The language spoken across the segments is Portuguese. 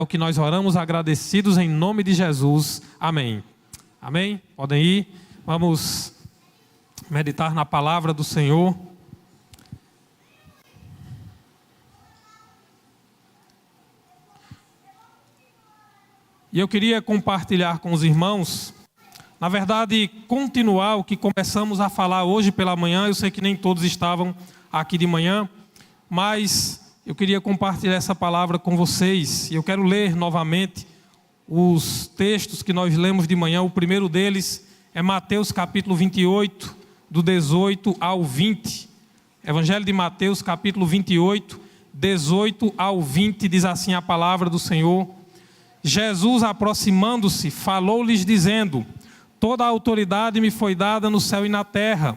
o que nós oramos agradecidos em nome de Jesus. Amém. Amém? Podem ir. Vamos meditar na palavra do Senhor. E eu queria compartilhar com os irmãos, na verdade, continuar o que começamos a falar hoje pela manhã. Eu sei que nem todos estavam aqui de manhã, mas eu queria compartilhar essa palavra com vocês. E eu quero ler novamente os textos que nós lemos de manhã. O primeiro deles é Mateus capítulo 28, do 18 ao 20. Evangelho de Mateus capítulo 28, 18 ao 20, diz assim a palavra do Senhor. Jesus, aproximando-se, falou-lhes dizendo: toda a autoridade me foi dada no céu e na terra.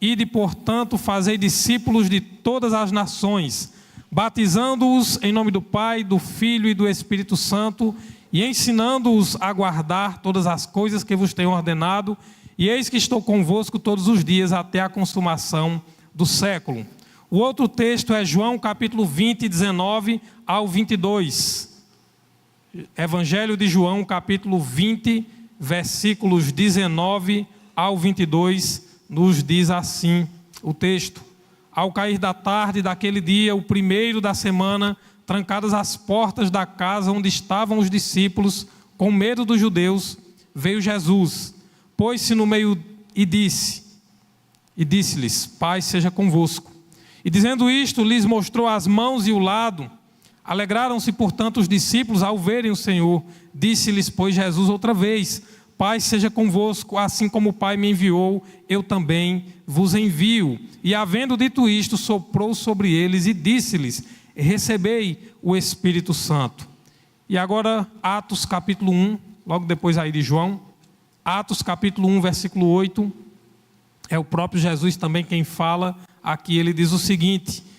Ide, portanto, fazei discípulos de todas as nações, batizando-os em nome do Pai, do Filho e do Espírito Santo, e ensinando-os a guardar todas as coisas que vos tenho ordenado, e eis que estou convosco todos os dias até a consumação do século. O outro texto é João capítulo 20, 19 ao 22. Evangelho de João capítulo 20, versículos 19 ao 22, nos diz assim o texto: ao cair da tarde daquele dia, o primeiro da semana, trancadas as portas da casa onde estavam os discípulos, com medo dos judeus, veio Jesus, pôs-se no meio e disse-lhes: paz seja convosco. E dizendo isto, lhes mostrou as mãos e o lado. Alegraram-se, portanto, os discípulos ao verem o Senhor. Disse-lhes, pois, Jesus outra vez: paz seja convosco, assim como o Pai me enviou, eu também vos envio. E havendo dito isto, soprou sobre eles e disse-lhes: recebei o Espírito Santo. E agora, Atos capítulo 1, logo depois aí de João, Atos capítulo 1, versículo 8, é o próprio Jesus também quem fala. Aqui ele diz o seguinte: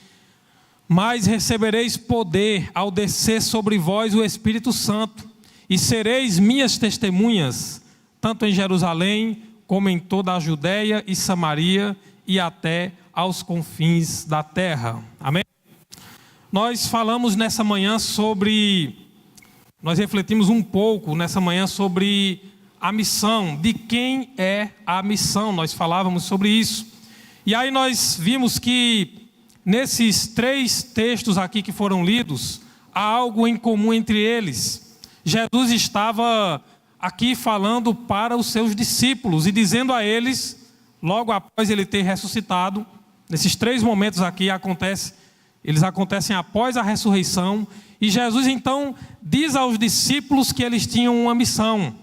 mas recebereis poder ao descer sobre vós o Espírito Santo, e sereis minhas testemunhas, tanto em Jerusalém, como em toda a Judeia e Samaria, e até aos confins da terra. Amém? Nós falamos nessa manhã nós refletimos um pouco nessa manhã sobre a missão, de quem é a missão. Nós falávamos sobre isso. E aí nós vimos que nesses três textos aqui que foram lidos, há algo em comum entre eles. Jesus estava aqui falando para os seus discípulos e dizendo a eles, logo após ele ter ressuscitado, nesses três momentos aqui eles acontecem após a ressurreição, e Jesus então diz aos discípulos que eles tinham uma missão.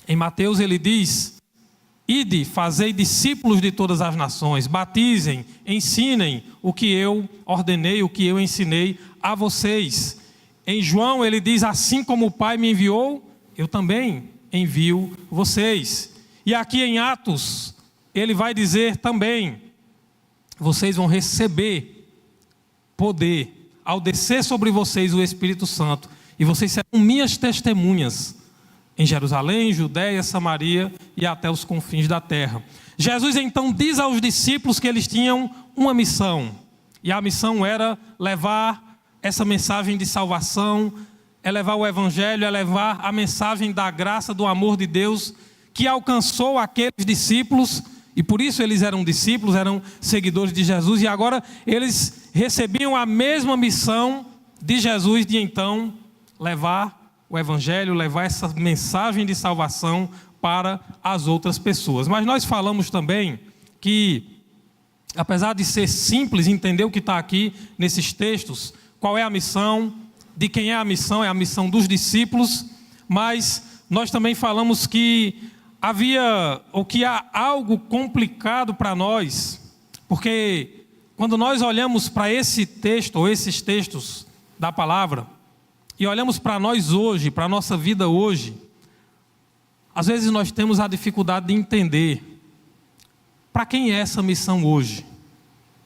Em Mateus ele diz: ide, fazei discípulos de todas as nações, batizem, ensinem o que eu ordenei, o que eu ensinei a vocês. Em João ele diz: assim como o Pai me enviou, eu também envio vocês. E aqui em Atos, ele vai dizer também: vocês vão receber poder ao descer sobre vocês o Espírito Santo, e vocês serão minhas testemunhas em Jerusalém, Judeia, Samaria e até os confins da terra. Jesus então diz aos discípulos que eles tinham uma missão. E a missão era levar essa mensagem de salvação, é levar o Evangelho, é levar a mensagem da graça, do amor de Deus, que alcançou aqueles discípulos, e por isso eles eram discípulos, eram seguidores de Jesus, e agora eles recebiam a mesma missão de Jesus, de então levar o Evangelho, levar essa mensagem de salvação para as outras pessoas. Mas nós falamos também que, apesar de ser simples entender o que está aqui nesses textos, qual é a missão, de quem é a missão dos discípulos, mas nós também falamos que há algo complicado para nós, porque quando nós olhamos para esse texto, ou esses textos da palavra, e olhamos para nós hoje, para a nossa vida hoje, às vezes nós temos a dificuldade de entender para quem é essa missão hoje.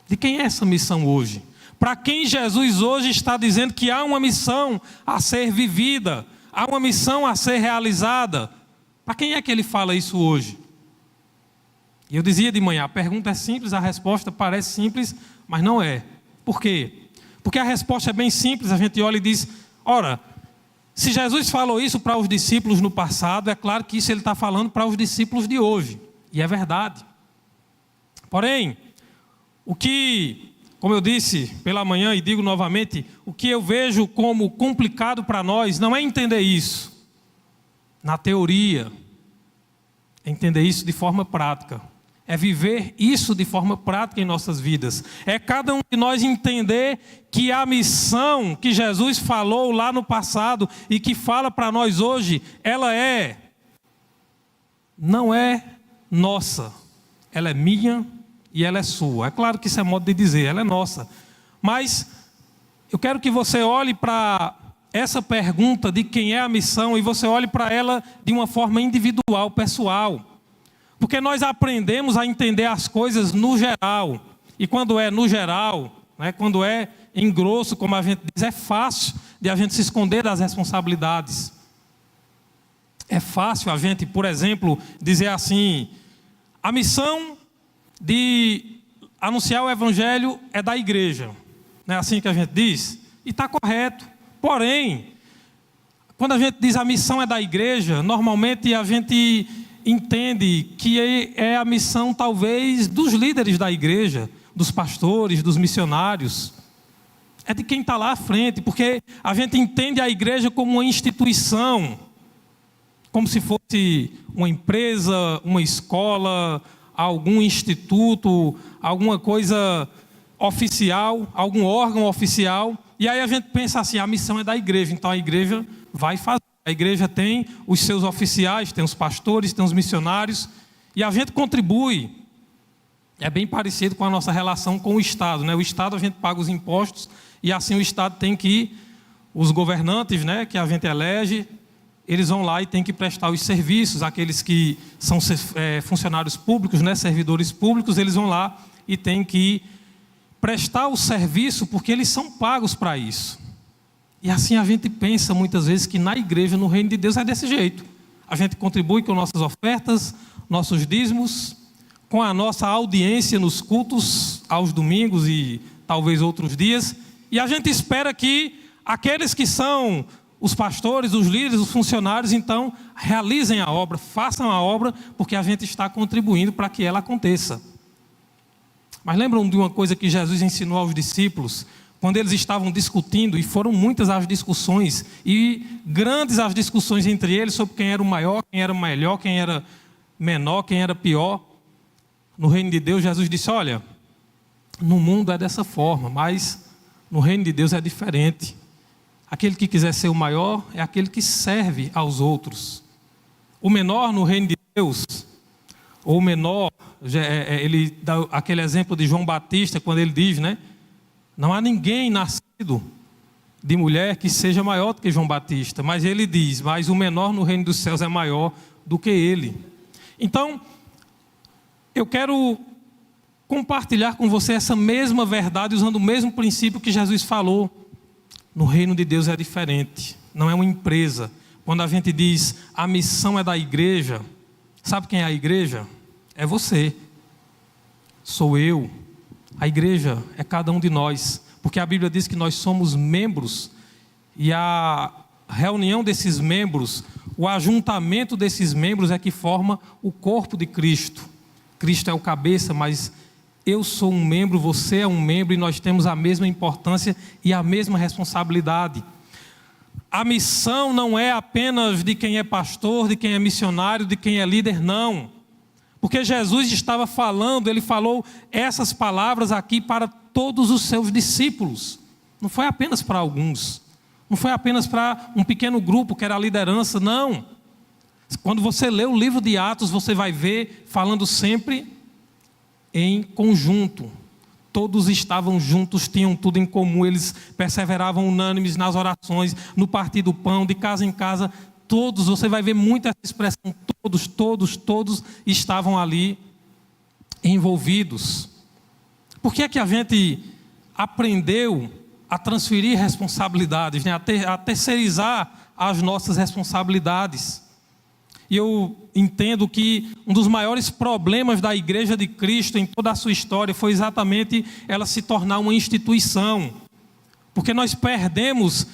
De quem é essa missão hoje? Para quem Jesus hoje está dizendo que há uma missão a ser vivida, há uma missão a ser realizada. Para quem é que ele fala isso hoje? E eu dizia de manhã, a pergunta é simples, a resposta parece simples, mas não é. Por quê? Porque a resposta é bem simples, a gente olha e diz: Ora, se Jesus falou isso para os discípulos no passado, é claro que isso ele está falando para os discípulos de hoje. E é verdade. Porém, o que, como eu disse pela manhã e digo novamente, o que eu vejo como complicado para nós não é entender isso na teoria, é entender isso de forma prática. É viver isso de forma prática em nossas vidas. É cada um de nós entender que a missão que Jesus falou lá no passado e que fala para nós hoje, ela não é nossa. Ela é minha e ela é sua. É claro que isso é modo de dizer, ela é nossa. Mas eu quero que você olhe para essa pergunta de quem é a missão e você olhe para ela de uma forma individual, pessoal. Porque nós aprendemos a entender as coisas no geral. E quando é no geral, né, quando é em grosso, como a gente diz, é fácil de a gente se esconder das responsabilidades. É fácil a gente, por exemplo, dizer assim: a missão de anunciar o evangelho é da igreja. Não é assim que a gente diz? E está correto. Porém, quando a gente diz a missão é da igreja, normalmente a gente entende que é a missão talvez dos líderes da igreja, dos pastores, dos missionários. É de quem está lá à frente, porque a gente entende a igreja como uma instituição, como se fosse uma empresa, uma escola, algum instituto, alguma coisa oficial, algum órgão oficial. E aí a gente pensa assim, a missão é da igreja, então a igreja vai fazer. A igreja tem os seus oficiais, tem os pastores, tem os missionários, e a gente contribui. É bem parecido com a nossa relação com o Estado, né? O Estado a gente paga os impostos, e assim o Estado tem que, os governantes, né, que a gente elege, eles vão lá e tem que prestar os serviços, aqueles que são funcionários públicos, né, servidores públicos, eles vão lá e tem que prestar o serviço porque eles são pagos para isso. E assim a gente pensa muitas vezes que na igreja, no reino de Deus, é desse jeito. A gente contribui com nossas ofertas, nossos dízimos, com a nossa audiência nos cultos, aos domingos e talvez outros dias. E a gente espera que aqueles que são os pastores, os líderes, os funcionários, então, realizem a obra, façam a obra, porque a gente está contribuindo para que ela aconteça. Mas lembram de uma coisa que Jesus ensinou aos discípulos? Quando eles estavam discutindo, e foram muitas as discussões, e grandes as discussões entre eles, sobre quem era o maior, quem era o melhor, quem era menor, quem era pior. No reino de Deus, Jesus disse: olha, no mundo é dessa forma, mas no reino de Deus é diferente. Aquele que quiser ser o maior, é aquele que serve aos outros. O menor no reino de Deus, ou o menor, ele dá aquele exemplo de João Batista, quando ele diz, né? Não há ninguém nascido de mulher que seja maior do que João Batista. Mas ele diz, mas o menor no reino dos céus é maior do que ele. Então, eu quero compartilhar com você essa mesma verdade, usando o mesmo princípio que Jesus falou. No reino de Deus é diferente, não é uma empresa. Quando a gente diz, a missão é da igreja, sabe quem é a igreja? É você, sou eu. A igreja é cada um de nós, porque a Bíblia diz que nós somos membros, e a reunião desses membros, o ajuntamento desses membros é que forma o corpo de Cristo. Cristo é o cabeça, mas eu sou um membro, você é um membro, e nós temos a mesma importância e a mesma responsabilidade. A missão não é apenas de quem é pastor, de quem é missionário, de quem é líder, não. Porque Jesus estava falando, ele falou essas palavras aqui para todos os seus discípulos. Não foi apenas para alguns. Não foi apenas para um pequeno grupo que era a liderança, não. Quando você lê o livro de Atos, você vai ver falando sempre em conjunto. Todos estavam juntos, tinham tudo em comum, eles perseveravam unânimes nas orações, no partir do pão, de casa em casa. Todos, você vai ver muito essa expressão, todos estavam ali envolvidos. Por que é que a gente aprendeu a transferir responsabilidades, né? a terceirizar as nossas responsabilidades? E eu entendo que um dos maiores problemas da Igreja de Cristo em toda a sua história foi exatamente ela se tornar uma instituição. Porque nós perdemos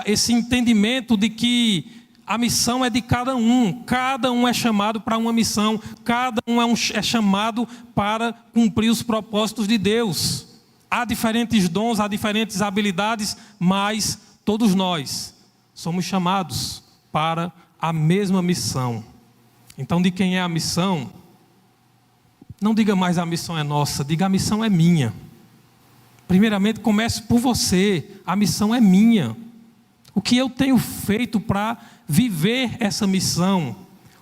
esse entendimento de que a missão é de cada um é chamado para uma missão, cada um é chamado para cumprir os propósitos de Deus. Há diferentes dons, há diferentes habilidades, mas todos nós somos chamados para a mesma missão. Então, de quem é a missão? Não diga mais a missão é nossa, diga a missão é minha. Primeiramente, comece por você, a missão é minha. O que eu tenho feito para viver essa missão?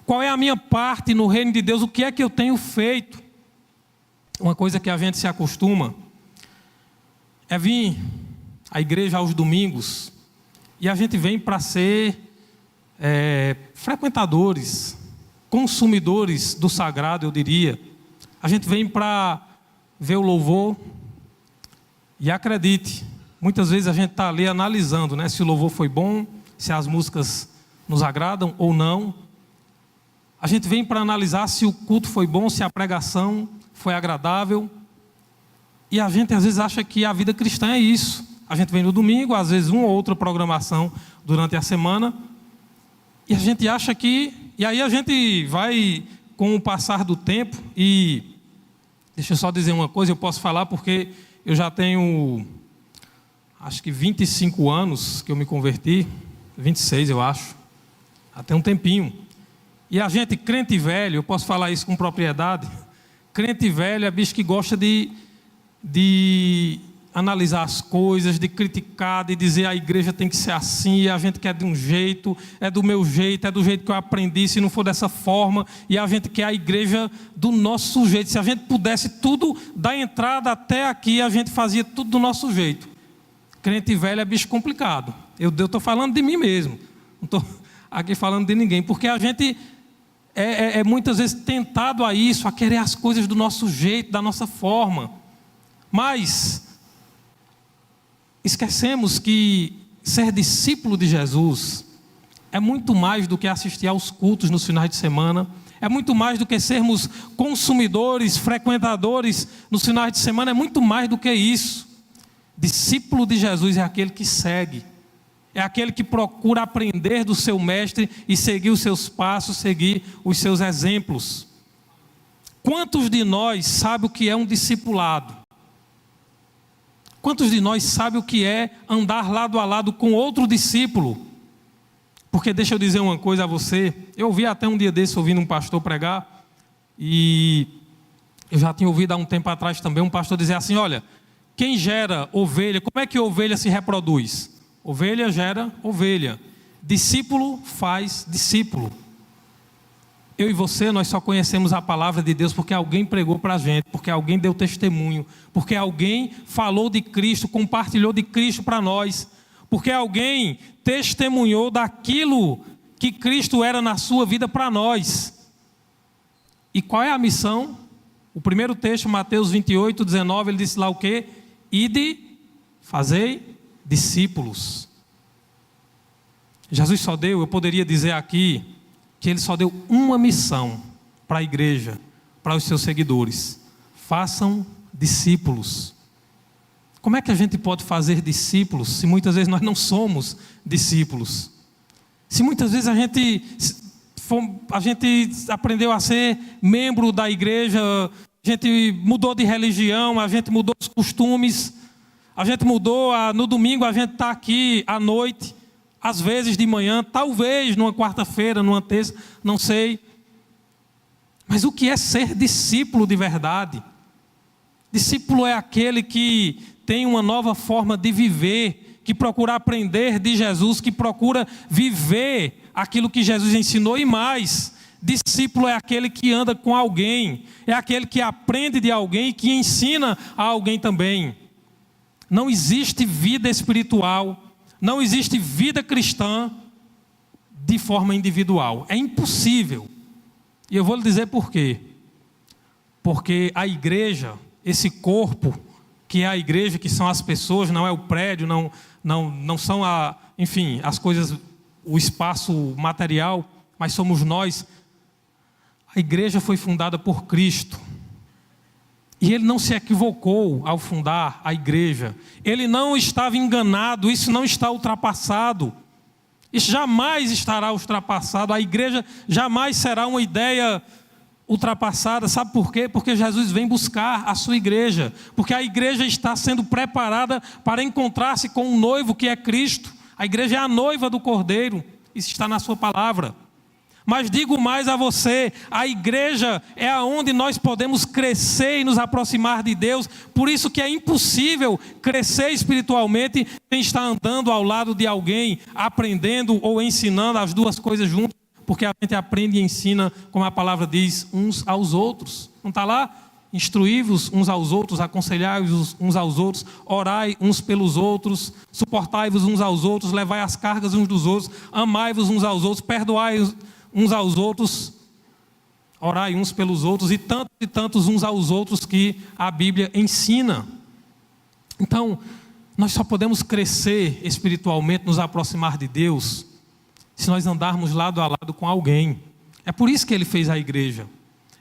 Qual é a minha parte no reino de Deus? O que é que eu tenho feito? Uma coisa que a gente se acostuma é vir à igreja aos domingos, e a gente vem para ser frequentadores, consumidores do sagrado, eu diria. A gente vem para ver o louvor, e acredite, muitas vezes a gente está ali analisando, né, se o louvor foi bom, se as músicas nos agradam ou não. A gente vem para analisar se o culto foi bom, se a pregação foi agradável. E a gente às vezes acha que a vida cristã é isso. A gente vem no domingo, às vezes uma ou outra programação durante a semana, e a gente acha que... E aí a gente vai, com o passar do tempo, e deixa eu só dizer uma coisa, eu posso falar porque eu já tenho, acho que 25 anos que eu me converti, 26 eu acho, até um tempinho. E a gente, crente velho, eu posso falar isso com propriedade, crente velho é bicho que gosta de analisar as coisas, de criticar, de dizer a igreja tem que ser assim, e a gente quer de um jeito, é do meu jeito, é do jeito que eu aprendi, se não for dessa forma, e a gente quer a igreja do nosso jeito. Se a gente pudesse tudo, da entrada até aqui, a gente fazia tudo do nosso jeito. Crente velho é bicho complicado. Eu estou falando de mim mesmo, não estou aqui falando de ninguém, porque a gente é muitas vezes tentado a isso, a querer as coisas do nosso jeito, da nossa forma. Mas esquecemos que ser discípulo de Jesus é muito mais do que assistir aos cultos nos finais de semana, é muito mais do que sermos consumidores, frequentadores nos finais de semana, é muito mais do que isso. Discípulo de Jesus é aquele que segue, é aquele que procura aprender do seu mestre e seguir os seus passos, seguir os seus exemplos. Quantos de nós sabem o que é um discipulado? Quantos de nós sabem o que é andar lado a lado com outro discípulo? Porque deixa eu dizer uma coisa a você. Eu ouvi até um dia desse, ouvindo um pastor pregar, e eu já tinha ouvido há um tempo atrás também um pastor dizer assim: olha, quem gera ovelha, como é que ovelha se reproduz? Ovelha gera ovelha, discípulo faz discípulo. Eu e você, nós só conhecemos a palavra de Deus porque alguém pregou para a gente, porque alguém deu testemunho, porque alguém falou de Cristo, compartilhou de Cristo para nós, porque alguém testemunhou daquilo que Cristo era na sua vida para nós. E qual é a missão? O primeiro texto, Mateus 28, 19, ele disse lá o quê? Ide, fazei discípulos. Jesus só deu, eu poderia dizer aqui, que ele só deu uma missão para a igreja, para os seus seguidores: façam discípulos. Como é que a gente pode fazer discípulos se muitas vezes nós não somos discípulos? Se muitas vezes a gente aprendeu a ser membro da igreja, a gente mudou de religião, a gente mudou os costumes, a gente mudou, no domingo a gente está aqui à noite, às vezes de manhã, talvez numa quarta-feira, numa terça, não sei. Mas o que é ser discípulo de verdade? Discípulo é aquele que tem uma nova forma de viver, que procura aprender de Jesus, que procura viver aquilo que Jesus ensinou e mais. Discípulo é aquele que anda com alguém, é aquele que aprende de alguém e que ensina a alguém também. Não existe vida espiritual, não existe vida cristã de forma individual. É impossível. E eu vou lhe dizer por quê. Porque a igreja, esse corpo, que é a igreja, que são as pessoas, não é o prédio, não são enfim, as coisas, o espaço material, mas somos nós. A igreja foi fundada por Cristo. E ele não se equivocou ao fundar a igreja. Ele não estava enganado, isso não está ultrapassado. Isso jamais estará ultrapassado. A igreja jamais será uma ideia ultrapassada. Sabe por quê? Porque Jesus vem buscar a sua igreja. Porque a igreja está sendo preparada para encontrar-se com um noivo que é Cristo. A igreja é a noiva do Cordeiro. Isso está na sua palavra. Mas digo mais a você, a igreja é aonde nós podemos crescer e nos aproximar de Deus. Por isso que é impossível crescer espiritualmente sem estar andando ao lado de alguém, aprendendo ou ensinando as duas coisas juntas. Porque a gente aprende e ensina, como a palavra diz, uns aos outros. Não está lá? Instruí-vos uns aos outros, aconselhai-vos uns aos outros, orai uns pelos outros, suportai-vos uns aos outros, levai as cargas uns dos outros, amai-vos uns aos outros, perdoai uns aos outros, orai uns pelos outros e tantos uns aos outros que a Bíblia ensina. Então, nós só podemos crescer espiritualmente, nos aproximar de Deus, se nós andarmos lado a lado com alguém. É por isso que ele fez a igreja.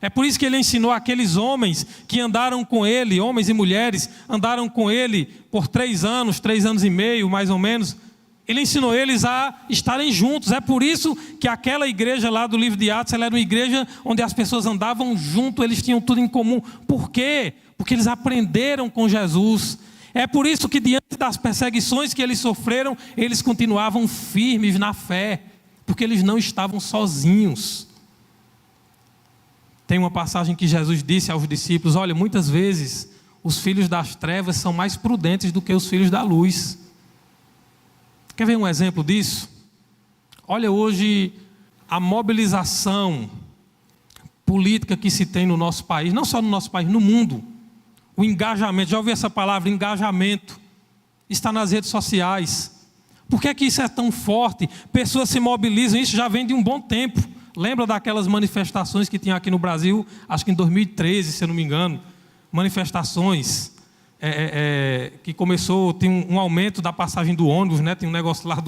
É por isso que ele ensinou aqueles homens que andaram com ele, homens e mulheres, andaram com ele por 3 anos e meio, mais ou menos. Ele ensinou eles a estarem juntos. É por isso que aquela igreja lá do livro de Atos, ela era uma igreja onde as pessoas andavam junto, eles tinham tudo em comum. Por quê? Porque eles aprenderam com Jesus. É por isso que diante das perseguições que eles sofreram, eles continuavam firmes na fé, porque eles não estavam sozinhos. Tem uma passagem que Jesus disse aos discípulos: olha, muitas vezes os filhos das trevas são mais prudentes do que os filhos da luz. Quer ver um exemplo disso? Olha hoje a mobilização política que se tem no nosso país, não só no nosso país, no mundo. O engajamento, já ouviu essa palavra, engajamento? Está nas redes sociais. Por que é que isso é tão forte? Pessoas se mobilizam, isso já vem de um bom tempo. Lembra daquelas manifestações que tinha aqui no Brasil, acho que em 2013, se eu não me engano, manifestações que começou, tem um aumento da passagem do ônibus, né? Tem um negócio lá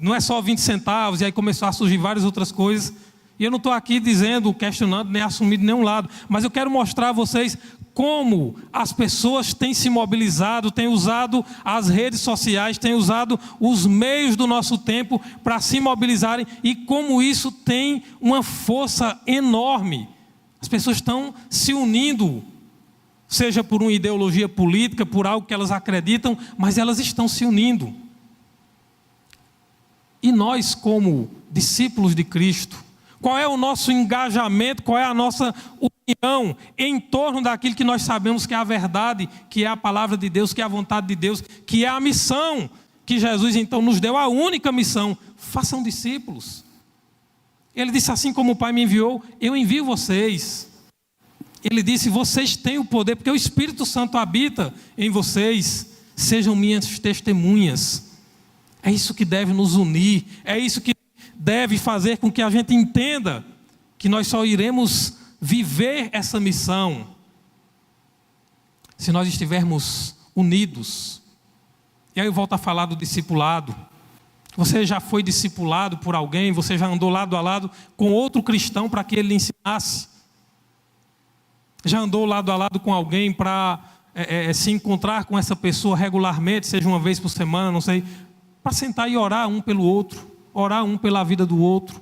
não é só 20 centavos, e aí começou a surgir várias outras coisas. E eu não estou aqui dizendo, questionando, nem assumindo nenhum lado, mas eu quero mostrar a vocês como as pessoas têm se mobilizado, têm usado as redes sociais, têm usado os meios do nosso tempo para se mobilizarem, e como isso tem uma força enorme. As pessoas estão se unindo, seja por uma ideologia política, por algo que elas acreditam, mas elas estão se unindo. E nós, como discípulos de Cristo, qual é o nosso engajamento, qual é a nossa união em torno daquilo que nós sabemos que é a verdade, que é a palavra de Deus, que é a vontade de Deus, que é a missão que Jesus então nos deu, a única missão: façam discípulos. Ele disse: assim como o Pai me enviou, eu envio vocês. Ele disse: vocês têm o poder, porque o Espírito Santo habita em vocês, sejam minhas testemunhas. É isso que deve nos unir, é isso que deve fazer com que a gente entenda que nós só iremos viver essa missão se nós estivermos unidos. E aí eu volto a falar do discipulado. Você já foi discipulado por alguém, você já andou lado a lado com outro cristão para que ele lhe ensinasse? Já andou lado a lado com alguém para se encontrar com essa pessoa regularmente, seja uma vez por semana, não sei, para sentar e orar um pelo outro, orar um pela vida do outro,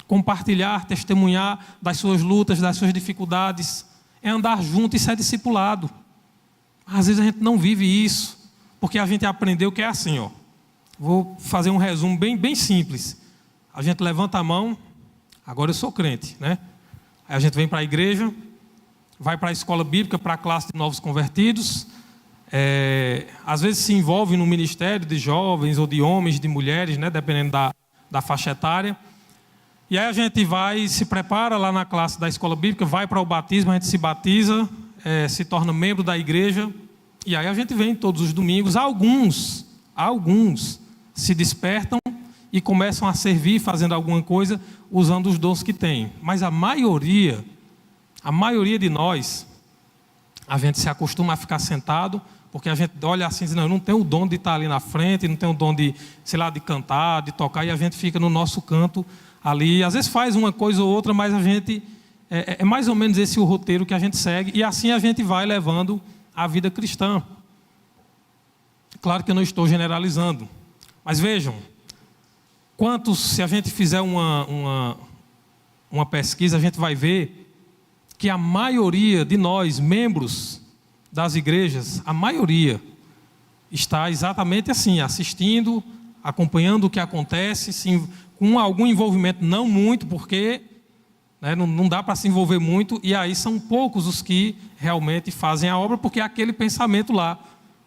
compartilhar, testemunhar das suas lutas, das suas dificuldades? É andar junto, isso é discipulado. Às vezes a gente não vive isso, porque a gente aprendeu que é assim, ó. Vou fazer um resumo bem simples. A gente levanta a mão, agora eu sou crente, né? Aí a gente vem para a igreja, vai para a escola bíblica, para a classe de novos convertidos, às vezes se envolve no ministério de jovens ou de homens, de mulheres, né, dependendo da faixa etária. E aí a gente vai, se prepara lá na classe da escola bíblica, vai para o batismo, a gente se batiza, se torna membro da igreja, e aí a gente vem todos os domingos. Alguns se despertam e começam a servir, fazendo alguma coisa, usando os dons que têm. Mas a maioria de nós, a gente se acostuma a ficar sentado, porque a gente olha assim e diz: não, eu não tenho o dom de estar ali na frente, não tenho o dom de, sei lá, de cantar, de tocar, e a gente fica no nosso canto ali. Às vezes faz uma coisa ou outra, mas a gente é mais ou menos esse o roteiro que a gente segue, e assim a gente vai levando a vida cristã. Claro que eu não estou generalizando, mas vejam, se a gente fizer uma pesquisa, a gente vai ver que a maioria de nós, membros das igrejas, a maioria está exatamente assim, assistindo, acompanhando o que acontece, sim, com algum envolvimento, não muito, porque não dá para se envolver muito, e aí são poucos os que realmente fazem a obra, porque é aquele pensamento lá.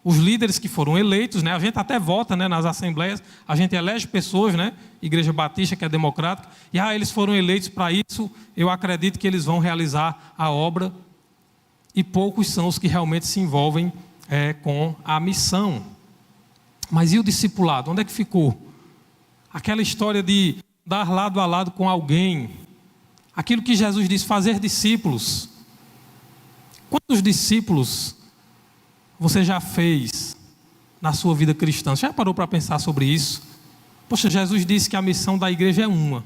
Os líderes que foram eleitos, a gente até vota nas assembleias, a gente elege pessoas, Igreja Batista, que é democrática, e eles foram eleitos para isso, eu acredito que eles vão realizar a obra, e poucos são os que realmente se envolvem com a missão. Mas e o discipulado? Onde é que ficou? Aquela história de dar lado a lado com alguém, aquilo que Jesus diz, fazer discípulos. Quantos discípulos você já fez na sua vida cristã? Você já parou para pensar sobre isso? Poxa, Jesus disse que a missão da igreja é uma: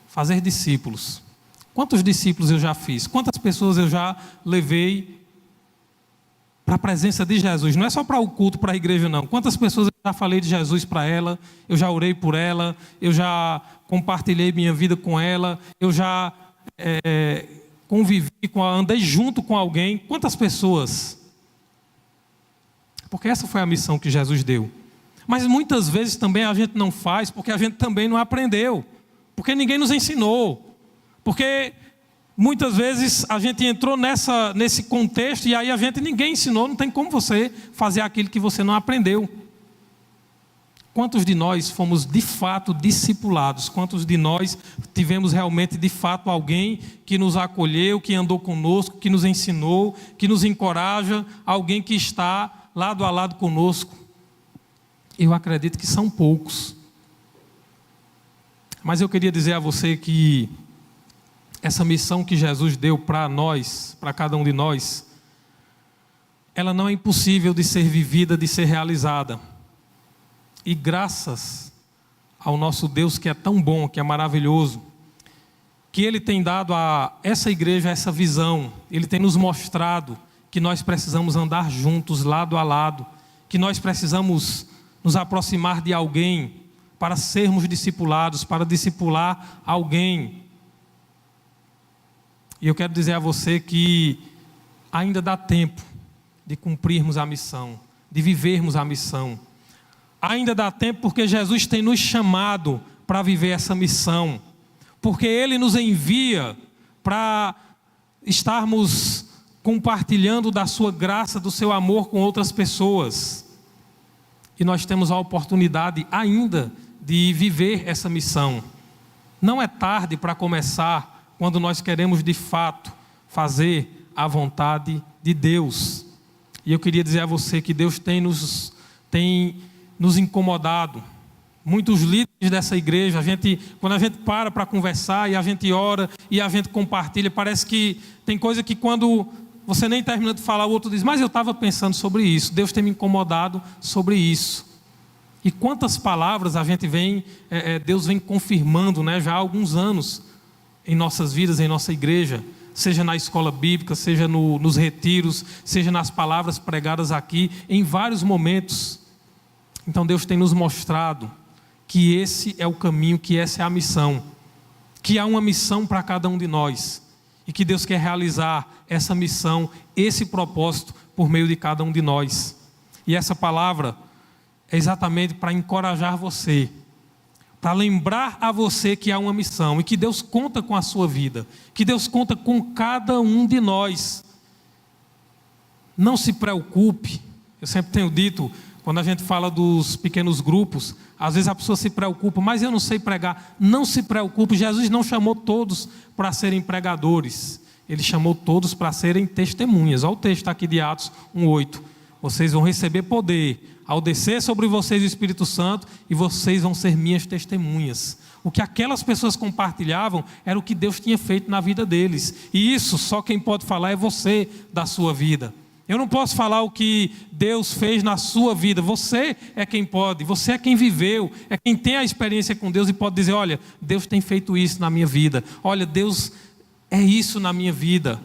fazer discípulos. Quantos discípulos eu já fiz? Quantas pessoas eu já levei para a presença de Jesus? Não é só para o culto, para a igreja não. Quantas pessoas eu já falei de Jesus para ela? Eu já orei por ela, eu já compartilhei minha vida com ela, eu já convivi andei junto com alguém. Quantas pessoas? Porque essa foi a missão que Jesus deu. Mas muitas vezes também a gente não faz porque a gente também não aprendeu, porque ninguém nos ensinou, porque muitas vezes a gente entrou nesse contexto e aí ninguém ensinou. Não tem como você fazer aquilo que você não aprendeu. Quantos de nós fomos de fato discipulados? Quantos de nós tivemos realmente de fato alguém que nos acolheu, que andou conosco, que nos ensinou, que nos encoraja, alguém que está lado a lado conosco? Eu acredito que são poucos. Mas eu queria dizer a você que essa missão que Jesus deu para nós, para cada um de nós, ela não é impossível de ser vivida, de ser realizada. E graças ao nosso Deus, que é tão bom, que é maravilhoso, que Ele tem dado a essa igreja essa visão, Ele tem nos mostrado que nós precisamos andar juntos, lado a lado, que nós precisamos nos aproximar de alguém para sermos discipulados, para discipular alguém. E eu quero dizer a você que ainda dá tempo de cumprirmos a missão, de vivermos a missão. Ainda dá tempo porque Jesus tem nos chamado para viver essa missão, porque Ele nos envia para estarmos compartilhando da sua graça, do seu amor com outras pessoas. E nós temos a oportunidade ainda de viver essa missão. Não é tarde para começar quando nós queremos de fato fazer a vontade de Deus. E eu queria dizer a você que Deus tem nos incomodado. Muitos líderes dessa igreja, quando a gente para conversar e a gente ora e a gente compartilha, parece que tem coisa que quando você nem termina de falar, o outro diz, mas eu estava pensando sobre isso, Deus tem me incomodado sobre isso. E quantas palavras a gente Deus vem confirmando, já há alguns anos em nossas vidas, em nossa igreja, seja na escola bíblica, seja nos retiros, seja nas palavras pregadas aqui, em vários momentos. Então Deus tem nos mostrado que esse é o caminho, que essa é a missão, que há uma missão para cada um de nós, e que Deus quer realizar essa missão, esse propósito por meio de cada um de nós. E essa palavra é exatamente para encorajar você, para lembrar a você que há uma missão e que Deus conta com a sua vida, que Deus conta com cada um de nós. Não se preocupe. Eu sempre tenho dito, quando a gente fala dos pequenos grupos, às vezes a pessoa se preocupa, mas eu não sei pregar. Não se preocupe, Jesus não chamou todos para serem pregadores. Ele chamou todos para serem testemunhas. Olha o texto aqui de Atos 1:8. Vocês vão receber poder ao descer sobre vocês o Espírito Santo e vocês vão ser minhas testemunhas. O que aquelas pessoas compartilhavam era o que Deus tinha feito na vida deles. E isso só quem pode falar é você da sua vida. Eu não posso falar o que Deus fez na sua vida. Você é quem pode, você é quem viveu, é quem tem a experiência com Deus e pode dizer, olha, Deus tem feito isso na minha vida. Olha, Deus É isso na minha vida.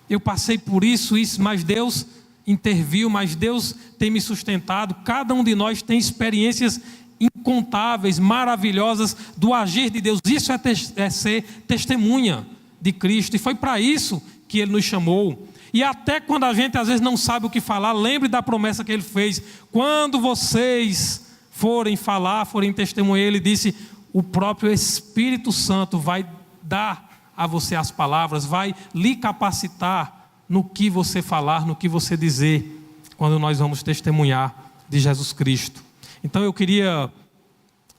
Eu passei por isso, mas Deus interviu, mas Deus tem me sustentado. Cada um de nós tem experiências incontáveis, maravilhosas do agir de Deus. Isso é ser testemunha de Cristo, e foi para isso que Ele nos chamou. E até quando a gente às vezes não sabe o que falar, lembre da promessa que Ele fez. Quando vocês forem falar, forem testemunhar, Ele disse: o próprio Espírito Santo vai dar a você as palavras, vai lhe capacitar no que você falar, no que você dizer, quando nós vamos testemunhar de Jesus Cristo. Então eu queria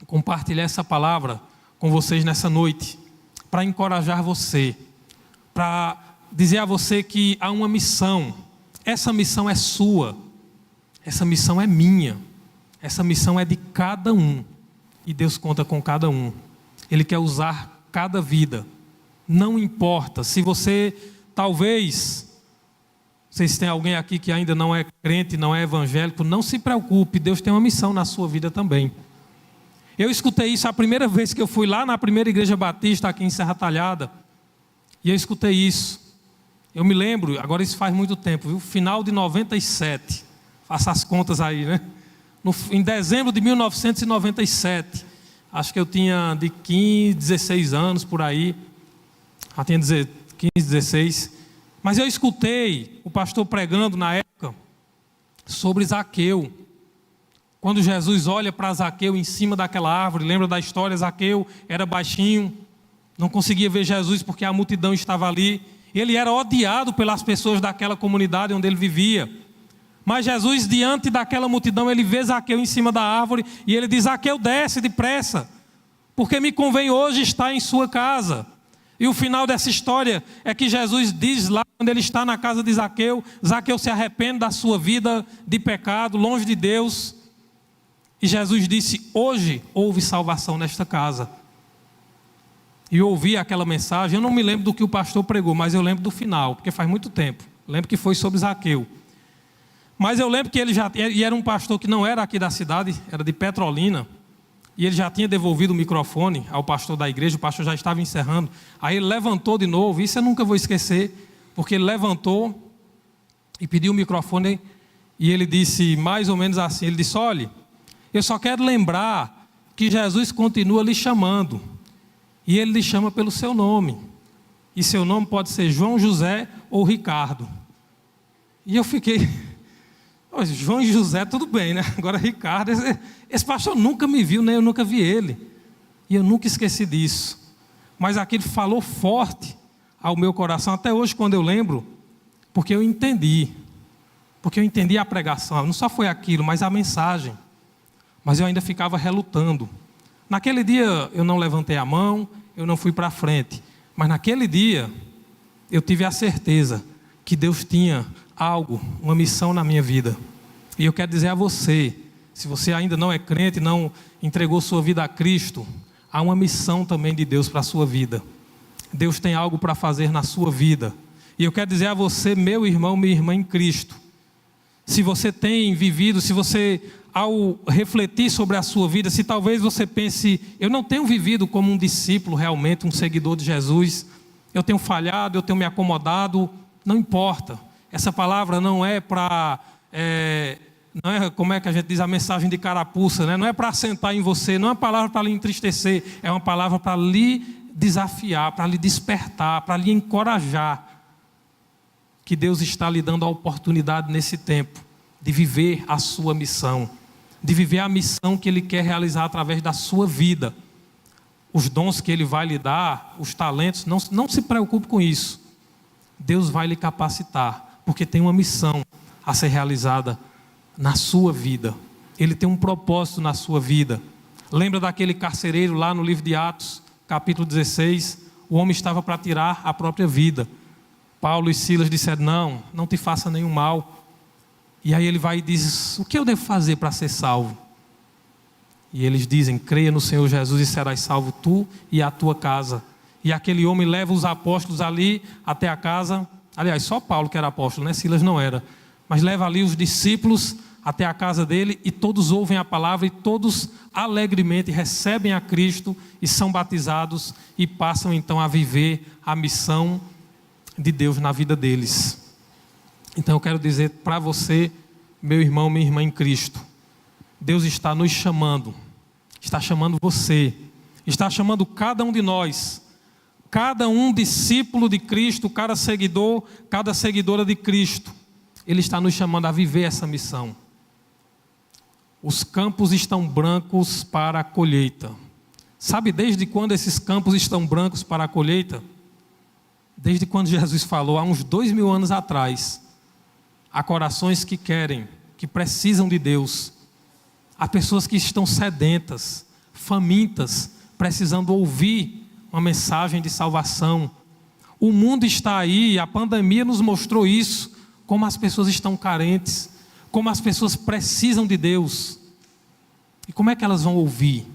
compartilhar essa palavra com vocês nessa noite, para encorajar você, para dizer a você que há uma missão. Essa missão é sua, essa missão é minha, essa missão é de cada um, e Deus conta com cada um. Ele quer usar cada vida. Não importa se você, talvez, vocês têm alguém aqui que ainda não é crente, não é evangélico, não se preocupe, Deus tem uma missão na sua vida também. Eu escutei isso a primeira vez que eu fui lá na primeira igreja batista aqui em Serra Talhada, e eu escutei isso. Eu me lembro, agora isso faz muito tempo, viu? Final de 97, faça as contas aí, né? Em dezembro de 1997, acho que eu tinha de 15, 16 anos por aí, já tinha 15, 16, mas eu escutei o pastor pregando na época sobre Zaqueu. Quando Jesus olha para Zaqueu em cima daquela árvore, lembra da história? Zaqueu era baixinho, não conseguia ver Jesus porque a multidão estava ali. Ele era odiado pelas pessoas daquela comunidade onde ele vivia. Mas Jesus, diante daquela multidão, ele vê Zaqueu em cima da árvore e ele diz: Zaqueu, desce depressa, porque me convém hoje estar em sua casa. E o final dessa história é que Jesus diz lá, quando ele está na casa de Zaqueu, Zaqueu se arrepende da sua vida de pecado, longe de Deus. E Jesus disse: hoje houve salvação nesta casa. E eu ouvi aquela mensagem, eu não me lembro do que o pastor pregou, mas eu lembro do final, porque faz muito tempo. Eu lembro que foi sobre Zaqueu. Mas eu lembro que ele era um pastor que não era aqui da cidade, era de Petrolina. E ele já tinha devolvido o microfone ao pastor da igreja, o pastor já estava encerrando. Aí ele levantou de novo, isso eu nunca vou esquecer, porque ele levantou e pediu o microfone, e ele disse mais ou menos assim, ele disse: olha, eu só quero lembrar que Jesus continua lhe chamando, e Ele lhe chama pelo seu nome, e seu nome pode ser João José ou Ricardo. E eu fiquei, João e José tudo bem, né? Agora Ricardo, esse pastor nunca me viu, nem eu nunca vi ele, e eu nunca esqueci disso. Mas aquilo falou forte ao meu coração, até hoje quando eu lembro, porque eu entendi a pregação, não só foi aquilo, mas a mensagem. Mas eu ainda ficava relutando. Naquele dia eu não levantei a mão, eu não fui para frente. Mas naquele dia eu tive a certeza que Deus tinha algo, uma missão na minha vida. E eu quero dizer a você, se você ainda não é crente, não entregou sua vida a Cristo, há uma missão também de Deus para a sua vida. Deus tem algo para fazer na sua vida. E eu quero dizer a você, meu irmão, minha irmã em Cristo, se você tem vivido, se você, ao refletir sobre a sua vida, se talvez você pense: eu não tenho vivido como um discípulo realmente, um seguidor de Jesus, eu tenho falhado, eu tenho me acomodado, não importa. Essa palavra não é para, não é, como é que a gente diz, a mensagem de carapuça, né? Não é para assentar em você, não é uma palavra para lhe entristecer, é uma palavra para lhe desafiar, para lhe despertar, para lhe encorajar, que Deus está lhe dando a oportunidade nesse tempo de viver a sua missão, de viver a missão que Ele quer realizar através da sua vida. Os dons que Ele vai lhe dar, os talentos, não se preocupe com isso. Deus vai lhe capacitar, porque tem uma missão a ser realizada na sua vida. Ele tem um propósito na sua vida. Lembra daquele carcereiro lá no livro de Atos, capítulo 16? O homem estava para tirar a própria vida. Paulo e Silas disseram: não te faça nenhum mal. E aí ele vai e diz: o que eu devo fazer para ser salvo? E eles dizem: creia no Senhor Jesus e serás salvo tu e a tua casa. E aquele homem leva os apóstolos ali até a casa. Aliás, só Paulo que era apóstolo, né? Silas não era. Mas leva ali os discípulos até a casa dele, e todos ouvem a palavra, e todos alegremente recebem a Cristo, e são batizados, e passam então a viver a missão de Deus na vida deles. Então eu quero dizer para você, meu irmão, minha irmã em Cristo, Deus está nos chamando, está chamando você, está chamando cada um de nós, cada um discípulo de Cristo, cada seguidor, cada seguidora de Cristo. Ele está nos chamando a viver essa missão. Os campos estão brancos para a colheita. Sabe desde quando esses campos estão brancos para a colheita? Desde quando Jesus falou, há uns 2000 anos atrás. Há corações que querem, que precisam de Deus. Há pessoas que estão sedentas, famintas, precisando ouvir uma mensagem de salvação. O mundo está aí, a pandemia nos mostrou isso, como as pessoas estão carentes, como as pessoas precisam de Deus. E como é que elas vão ouvir?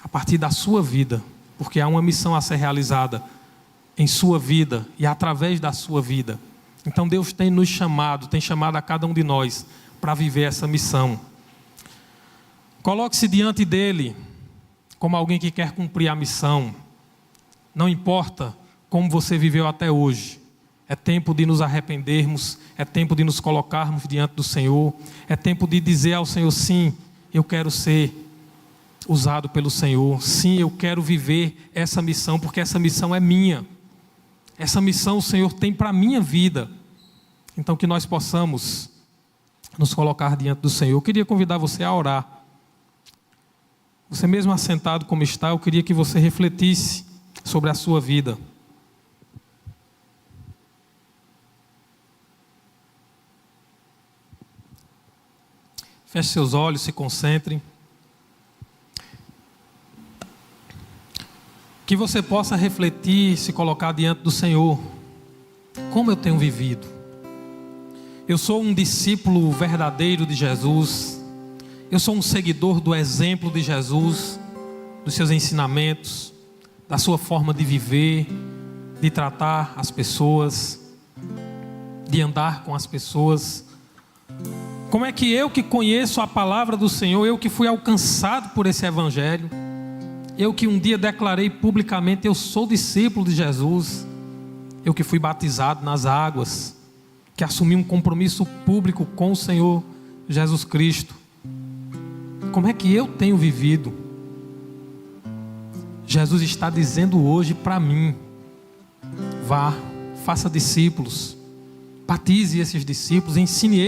A partir da sua vida, porque há uma missão a ser realizada em sua vida e através da sua vida. Então Deus tem nos chamado, tem chamado a cada um de nós para viver essa missão. Coloque-se diante dele como alguém que quer cumprir a missão. Não importa como você viveu até hoje. É tempo de nos arrependermos, é tempo de nos colocarmos diante do Senhor, é tempo de dizer ao Senhor, sim, eu quero ser usado pelo Senhor, sim, eu quero viver essa missão, porque essa missão é minha. Essa missão o Senhor tem para a minha vida. Então que nós possamos nos colocar diante do Senhor. Eu queria convidar você a orar. Você mesmo assentado como está, eu queria que você refletisse sobre a sua vida. Feche seus olhos, se concentrem. Que você possa refletir, se colocar diante do Senhor. Como eu tenho vivido? Eu sou um discípulo verdadeiro de Jesus. Eu sou um seguidor do exemplo de Jesus, dos seus ensinamentos, da sua forma de viver, de tratar as pessoas, de andar com as pessoas. Como é que eu que conheço a palavra do Senhor, eu que fui alcançado por esse evangelho, eu que um dia declarei publicamente, eu sou discípulo de Jesus, eu que fui batizado nas águas, que assumi um compromisso público com o Senhor Jesus Cristo, como é que eu tenho vivido? Jesus está dizendo hoje para mim, vá, faça discípulos, batize esses discípulos, ensine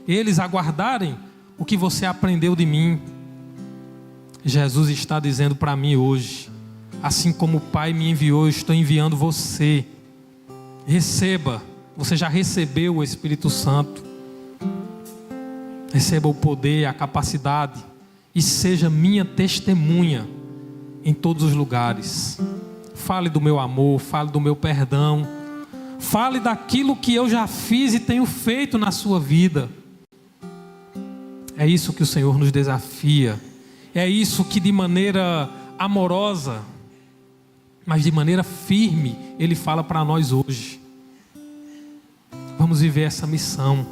eles a guardarem o que você aprendeu de mim. Jesus está dizendo para mim hoje, assim como o Pai me enviou, eu estou enviando você. Receba, você já recebeu o Espírito Santo. Receba o poder, a capacidade e seja minha testemunha em todos os lugares. Fale do meu amor, fale do meu perdão, fale daquilo que eu já fiz e tenho feito na sua vida. É isso que o Senhor nos desafia. É isso que de maneira amorosa, mas de maneira firme, Ele fala para nós hoje. Vamos viver essa missão.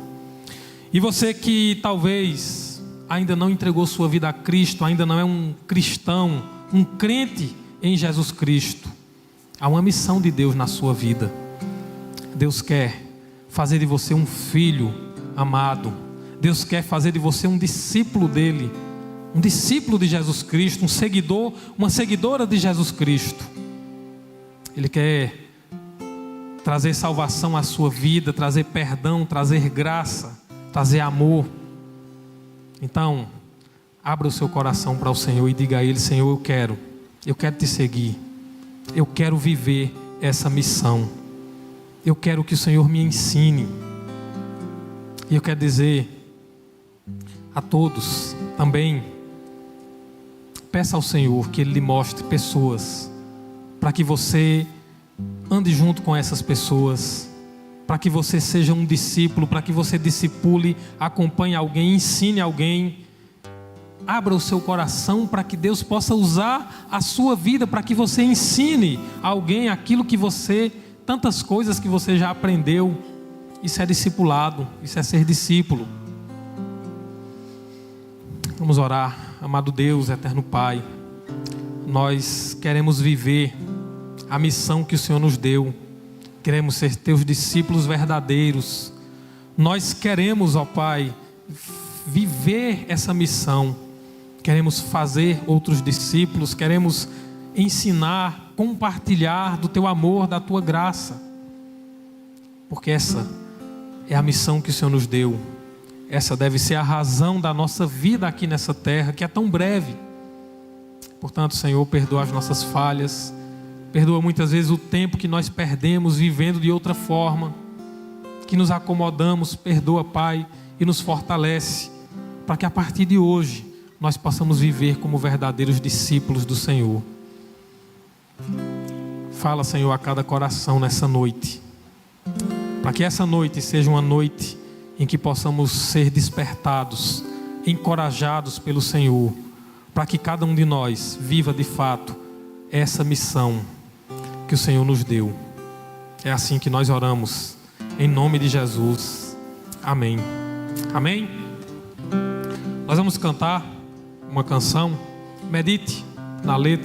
E você que talvez ainda não entregou sua vida a Cristo, ainda não é um cristão, um crente em Jesus Cristo, há uma missão de Deus na sua vida. Deus quer fazer de você um filho amado. Deus quer fazer de você um discípulo dele, um discípulo de Jesus Cristo, um seguidor, uma seguidora de Jesus Cristo. Ele quer trazer salvação à sua vida, trazer perdão, trazer graça, trazer amor. Então, abra o seu coração para o Senhor e diga a Ele, Senhor, eu quero te seguir, eu quero viver essa missão, eu quero que o Senhor me ensine. E eu quero dizer a todos também, peça ao Senhor que Ele lhe mostre pessoas, para que você ande junto com essas pessoas, para que você seja um discípulo, para que você discipule, acompanhe alguém, ensine alguém. Abra o seu coração para que Deus possa usar a sua vida, para que você ensine a alguém aquilo que você, tantas coisas que você já aprendeu. Isso é discipulado, isso é ser discípulo. Vamos orar. Amado Deus, eterno Pai, nós queremos viver a missão que o Senhor nos deu. Queremos ser teus discípulos verdadeiros. Nós queremos, ó Pai, viver essa missão. Queremos fazer outros discípulos, queremos ensinar, compartilhar do teu amor, da tua graça. Porque essa é a missão que o Senhor nos deu. Essa deve ser a razão da nossa vida aqui nessa terra, que é tão breve. Portanto, Senhor, perdoa as nossas falhas. Perdoa muitas vezes o tempo que nós perdemos vivendo de outra forma, que nos acomodamos. Perdoa, Pai, e nos fortalece, para que a partir de hoje nós possamos viver como verdadeiros discípulos do Senhor. Fala, Senhor, a cada coração nessa noite, para que essa noite seja uma noite em que possamos ser despertados, encorajados pelo Senhor, para que cada um de nós viva de fato essa missão que o Senhor nos deu. É assim que nós oramos, em nome de Jesus. Amém. Amém. Nós vamos cantar uma canção. Medite na letra.